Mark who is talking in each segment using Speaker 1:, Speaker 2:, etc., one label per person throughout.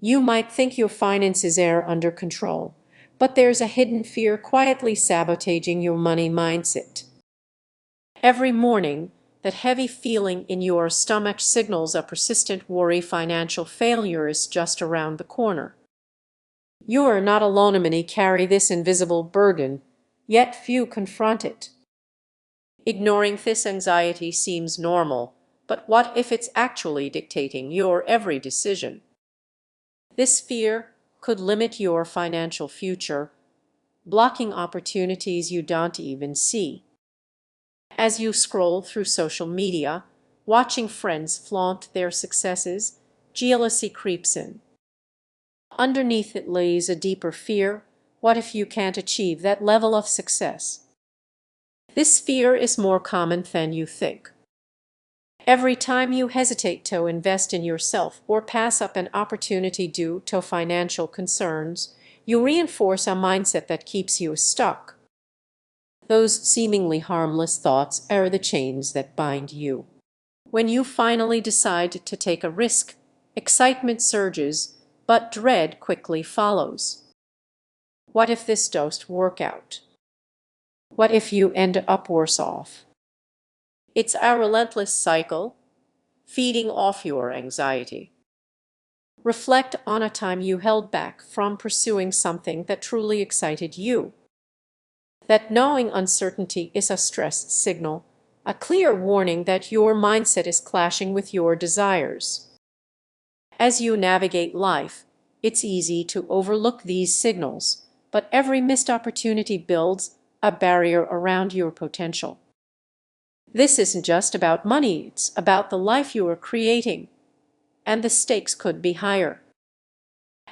Speaker 1: You might think your finances are under control, but there's a hidden fear quietly sabotaging your money mindset. Every morning, that heavy feeling in your stomach signals a persistent worry financial failure is just around the corner. You are not alone. Many carry this invisible burden, yet few confront it. Ignoring this anxiety seems normal, but what if it's actually dictating your every decision? This fear could limit your financial future, blocking opportunities you don't even see. As you scroll through social media, watching friends flaunt their successes, jealousy creeps in. Underneath it lays a deeper fear. What if you can't achieve that level of success? This fear is more common than you think. Every time you hesitate to invest in yourself or pass up an opportunity due to financial concerns, you reinforce a mindset that keeps you stuck. Those seemingly harmless thoughts are the chains that bind you. When you finally decide to take a risk, excitement surges, but dread quickly follows. What if this doesn't work out? What if you end up worse off? It's a relentless cycle, feeding off your anxiety. Reflect on a time you held back from pursuing something that truly excited you. That knowing uncertainty is a stress signal, a clear warning that your mindset is clashing with your desires. As you navigate life, it's easy to overlook these signals, but every missed opportunity builds a barrier around your potential. This isn't just about money, it's about the life you are creating, and the stakes could be higher.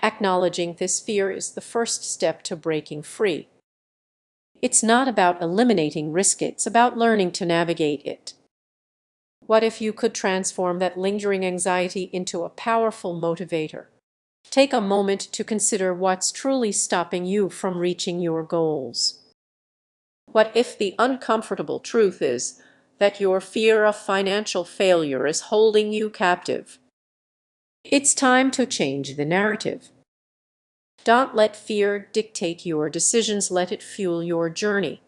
Speaker 1: Acknowledging this fear is the first step to breaking free. It's not about eliminating risk, it's about learning to navigate it. What if you could transform that lingering anxiety into a powerful motivator? Take a moment to consider what's truly stopping you from reaching your goals. What if the uncomfortable truth is that your fear of financial failure is holding you captive? It's time to change the narrative. Don't let fear dictate your decisions, let it fuel your journey.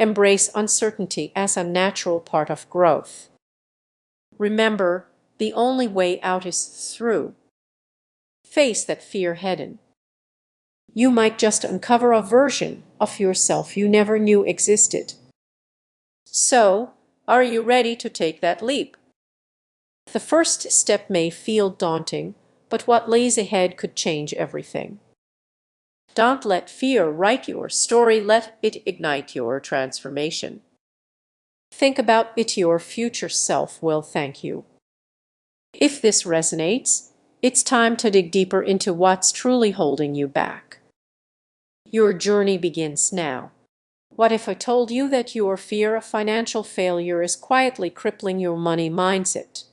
Speaker 1: Embrace uncertainty as a natural part of growth. Remember, the only way out is through. Face that fear head-on. You might just uncover a version of yourself you never knew existed. So, are you ready to take that leap? The first step may feel daunting, but what lays ahead could change everything. Don't let fear write your story, let it ignite your transformation. Think about it, your future self will thank you. If this resonates, it's time to dig deeper into what's truly holding you back. Your journey begins now. What if I told you that your fear of financial failure is quietly crippling your money mindset?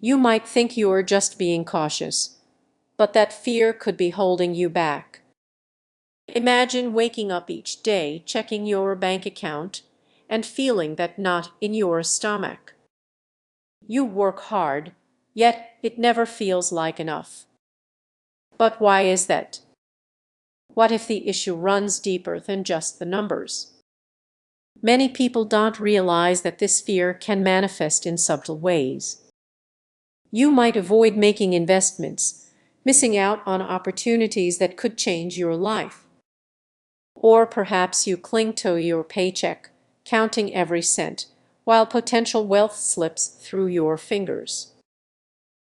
Speaker 1: You might think you are just being cautious, but that fear could be holding you back. Imagine waking up each day, checking your bank account, and feeling that knot in your stomach. You work hard, yet it never feels like enough. But why is that? What if the issue runs deeper than just the numbers? Many people don't realize that this fear can manifest in subtle ways. You might avoid making investments, missing out on opportunities that could change your life. Or perhaps you cling to your paycheck, counting every cent, while potential wealth slips through your fingers.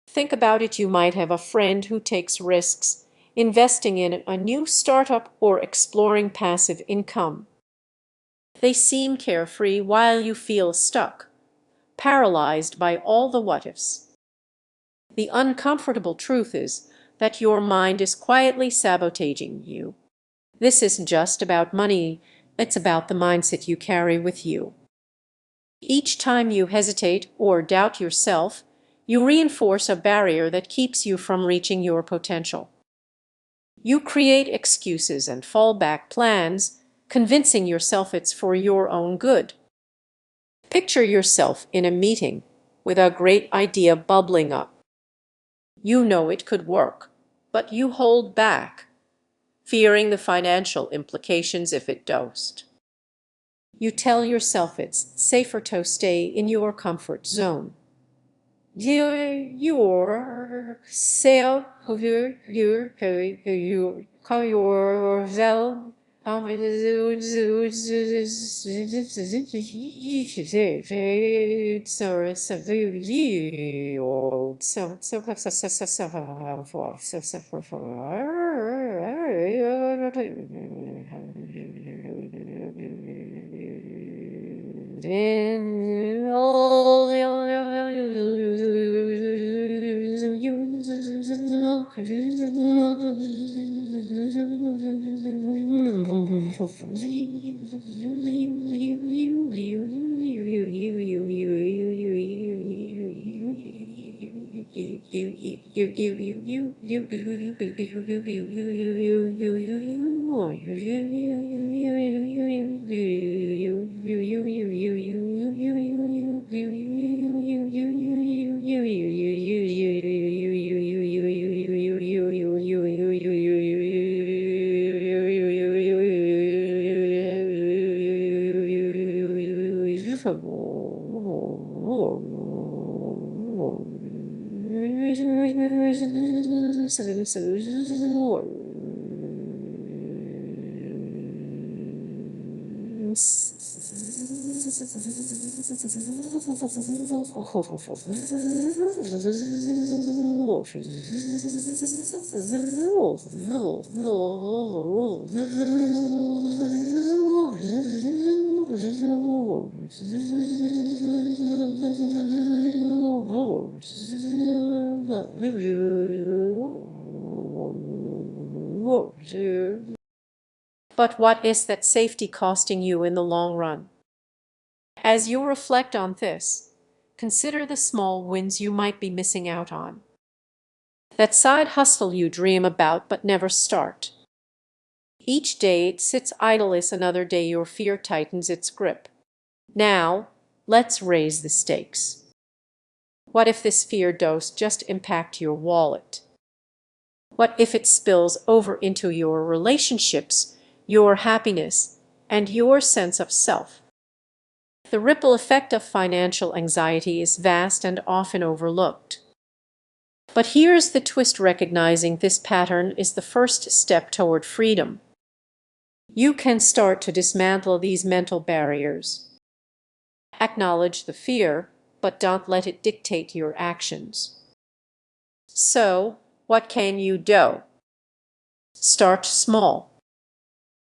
Speaker 1: Think about it, you might have a friend who takes risks, investing in a new startup or exploring passive income. They seem carefree while you feel stuck, paralyzed by all the what-ifs. The uncomfortable truth is that your mind is quietly sabotaging you. This isn't just about money, it's about the mindset you carry with you. Each time you hesitate or doubt yourself, you reinforce a barrier that keeps you from reaching your potential. You create excuses and fallback plans, convincing yourself it's for your own good. Picture yourself in a meeting with a great idea bubbling up. You know it could work, but you hold back, fearing the financial implications if it doesn't. You tell yourself it's safer to stay in your comfort zone. Yourself, you call yourself. But what is that safety costing you in the long run? As you reflect on this, consider the small wins you might be missing out on. That side hustle you dream about but never start. Each day it sits idle is another day your fear tightens its grip. Now, let's raise the stakes. What if this fear does just impact your wallet? What if it spills over into your relationships, your happiness, and your sense of self? The ripple effect of financial anxiety is vast and often overlooked. But here's the twist: recognizing this pattern is the first step toward freedom. You can start to dismantle these mental barriers. Acknowledge the fear, but don't let it dictate your actions. So, what can you do? Start small.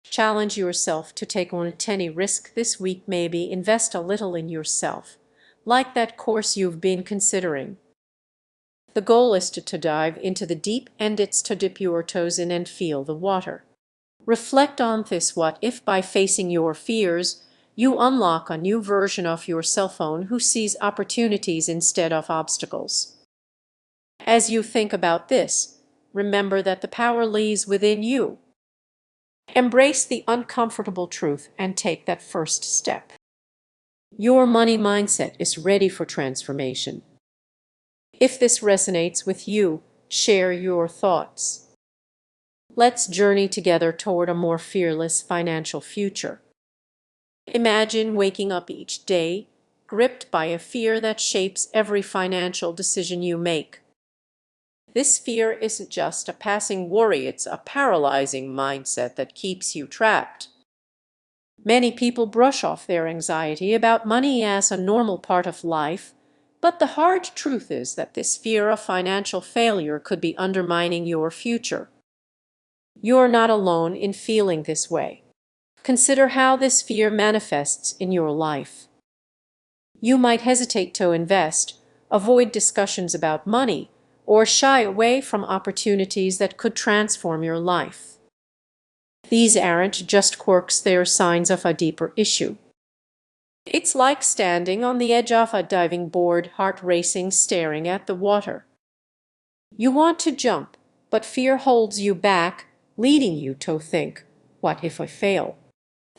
Speaker 1: Challenge yourself to take on a tiny risk this week. Maybe invest a little in yourself, like that course you've been considering. The goal is to dive into the deep end. It's to dip your toes in and feel the water. Reflect on this: what if by facing your fears, you unlock a new version of your cell phone who sees opportunities instead of obstacles? As you think about this, remember that the power lies within you. Embrace the uncomfortable truth and take that first step. Your money mindset is ready for transformation. If this resonates with you, share your thoughts. Let's journey together toward a more fearless financial future. Imagine waking up each day, gripped by a fear that shapes every financial decision you make. This fear isn't just a passing worry, it's a paralyzing mindset that keeps you trapped. Many people brush off their anxiety about money as a normal part of life, but the hard truth is that this fear of financial failure could be undermining your future. You're not alone in feeling this way. Consider how this fear manifests in your life. You might hesitate to invest, avoid discussions about money, or shy away from opportunities that could transform your life. These aren't just quirks, they're signs of a deeper issue. It's like standing on the edge of a diving board, heart racing, staring at the water. You want to jump, but fear holds you back, leading you to think, "What if I fail?"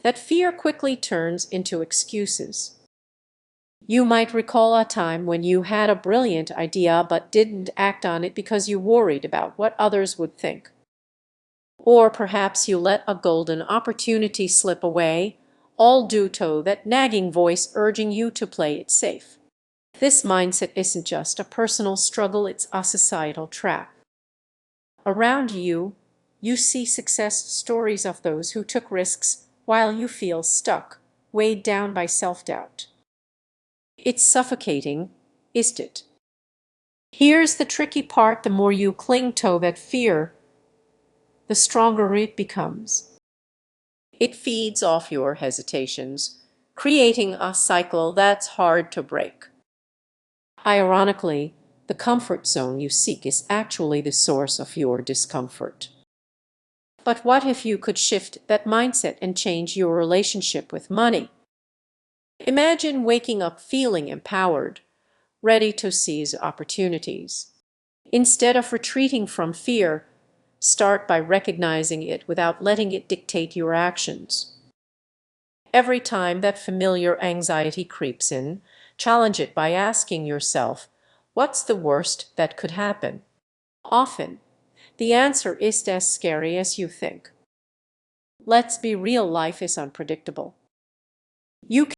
Speaker 1: That fear quickly turns into excuses. You might recall a time when you had a brilliant idea but didn't act on it because you worried about what others would think. Or perhaps you let a golden opportunity slip away, all due to that nagging voice urging you to play it safe. This mindset isn't just a personal struggle, it's a societal trap. Around you, you see success stories of those who took risks while you feel stuck, weighed down by self-doubt. It's suffocating, isn't it? Here's the tricky part: the more you cling to that fear, the stronger it becomes. It feeds off your hesitations, creating a cycle that's hard to break. Ironically, the comfort zone you seek is actually the source of your discomfort. But what if you could shift that mindset and change your relationship with money? Imagine waking up feeling empowered, ready to seize opportunities. Instead of retreating from fear, start by recognizing it without letting it dictate your actions. Every time that familiar anxiety creeps in, challenge it by asking yourself, what's the worst that could happen? Often, the answer is as scary as you think. Let's be real, life is unpredictable. You